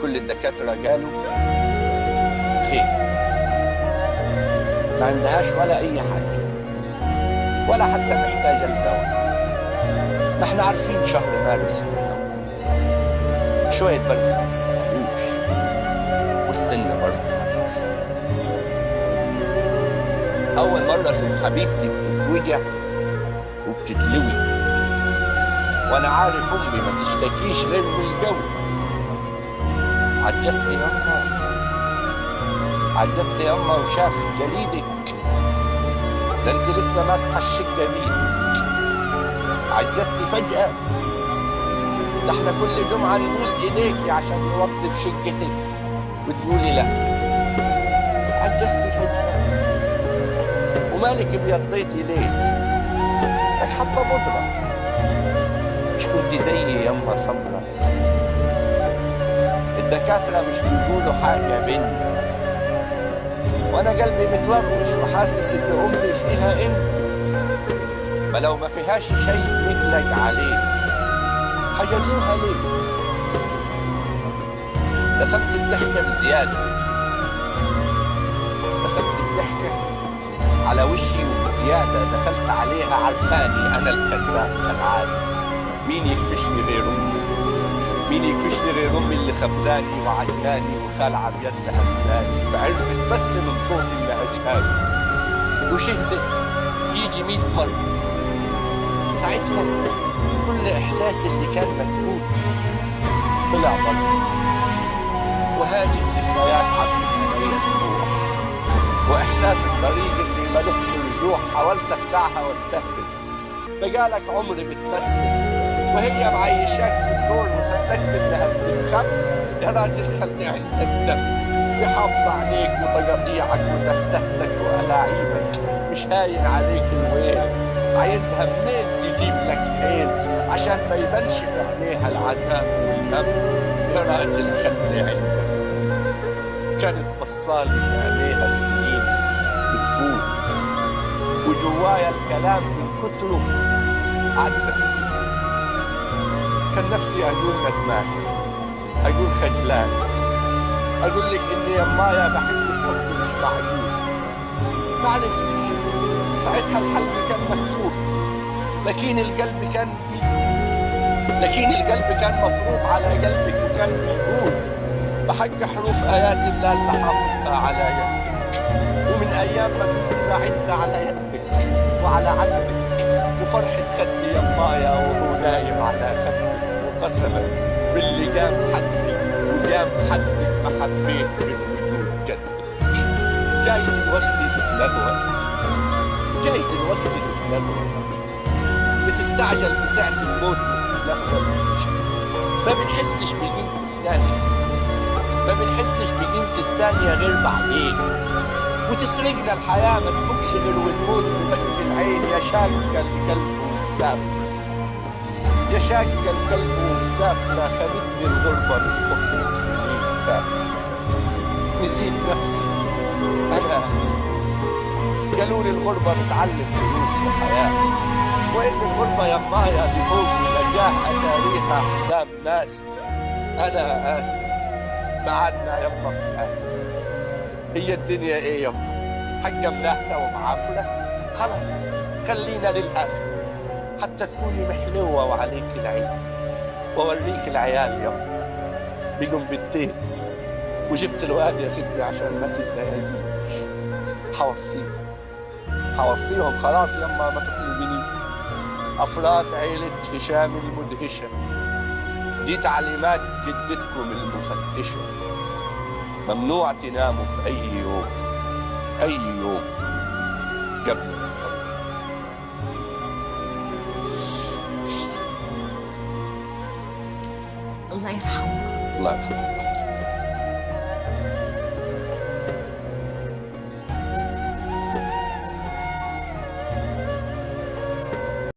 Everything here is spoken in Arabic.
كل الدكاترة قالوا خير، ما عندهاش ولا أي حاجة، ولا حتى محتاجة الدواء. ما احنا عارفين شهر مارس شوية برد ما يستاهلوش، والسن برضه ما تنسى. أول مرة أشوف حبيبتي بتتوجع وبتتلوي، وأنا عارف أمي ما تشتكيش غير من الجو. عجزتي يما، عجزتي يما وشاخ جليدك، ده انت لسه ماسحة الشقة بيدك. عجزتي فجأة، ده احنا كل جمعة نبوس ايديكي عشان نوضب شقتك وتقولي لا. عجزتي فجأة، ومالك ابيضيتي ليه؟ لك حاطة بودرة، مش كنتي زيي يما سمرة؟ الدكاترة مش بيقولوا حاجة بيني، وانا قلبي متوغوش وحاسس ان امي فيها ما لو ما فيهاش شيء نقلق عليه حجزوها ليه؟ رسمت الضحكة بزيادة، رسمت الضحكة على وشي وبزيادة، دخلت عليها عرفاني أنا الكذاب كالعادة. مين يكفشني غير أمي؟ مين يكفشني غير أمي اللي خبزاني وعجناني وخالعة بيدها أسناني، فعرفت بس من صوتي إنها شهادة وشهدت يجي 100 مرة. ساعتها كل إحساس اللي كان مكبوت طلع بره، وهاجت ذكريات عبد عليا الدموع، وإحساس الطريق اللي ملوش رجوع حاولت أخدعها واستهبل. بقالك عمري بتمثل وهي معيشاك في الدور، وصدقت إنها بتتخب. يا راجل خلي عندك دم، بحافظ عليك وتقاطيعك وتهتهتك وألاعيبك، مش هاين عليك الويل. عايزها منين تجيب لك حيل عشان ما يبانش في عينيها العذاب والهم؟ يا راجل خلي عندك. كانت بصالي في عينيها السنين بتفوت، وجوايا الكلام من كتره عدى سنين. كان نفسي أقول ندمان، أقول خجلان، أقول لك إني يمايا بحبك حب مش معقول. ما عرفتش ساعتها الحل كان مكفول، لكن القلب كان مفروض على قلبك، وكان بيقول بحق حروف آيات الله اللي حافظها على يدك، ومن أيام ما كنت بعد على يدك وعلى عدك، وفرحة خدي يمايا وهو نايم على خدك، وقسما باللي قام حدي وقام حدك ما حبيت في الوجود قدك. جاي دلوقتي تتلغوت، جاي دلوقتي تتلغوت، بتستعجل في ساعة الموت وتتلغوت. ما بنحسش بقيمة الثانية، ما بنحسش بقيمة الثانية غير بعدين، وتسرقنا الحياة ما نفكش غير ونموت بمكي العين. يا شاق القلب ومسافر، يا شاق القلب ومسافرة، خانتني الغربة من حبك سنين كافية. نسيت نفسي أنا آسف، قالوا لي الغربة بتعلم دروس وحياة، وإن الغربة يمايا ذنوب ونجاة أتاريها حزام ناسف. أنا آسف، معادنا يما في الآخر. هي الدنيا إيه يما؟ حقا ملاحنا ومعافرة؟ خلاص خلينا للآخر حتى تكوني محلوة وعليك العيد، ووريك العيال يما بيقوم بالتين. وجبت الواد يا ستي عشان ما تتضايقيش، حوصيهم خلاص يما ما تقلقني. أفراد عيلة هشام المدهشة، دي تعليمات جدتكم المفتشة. ممنوع تناموا في أي يوم، أي يوم قبل ما تصلوا. الله يرحمه. الله يرحمه.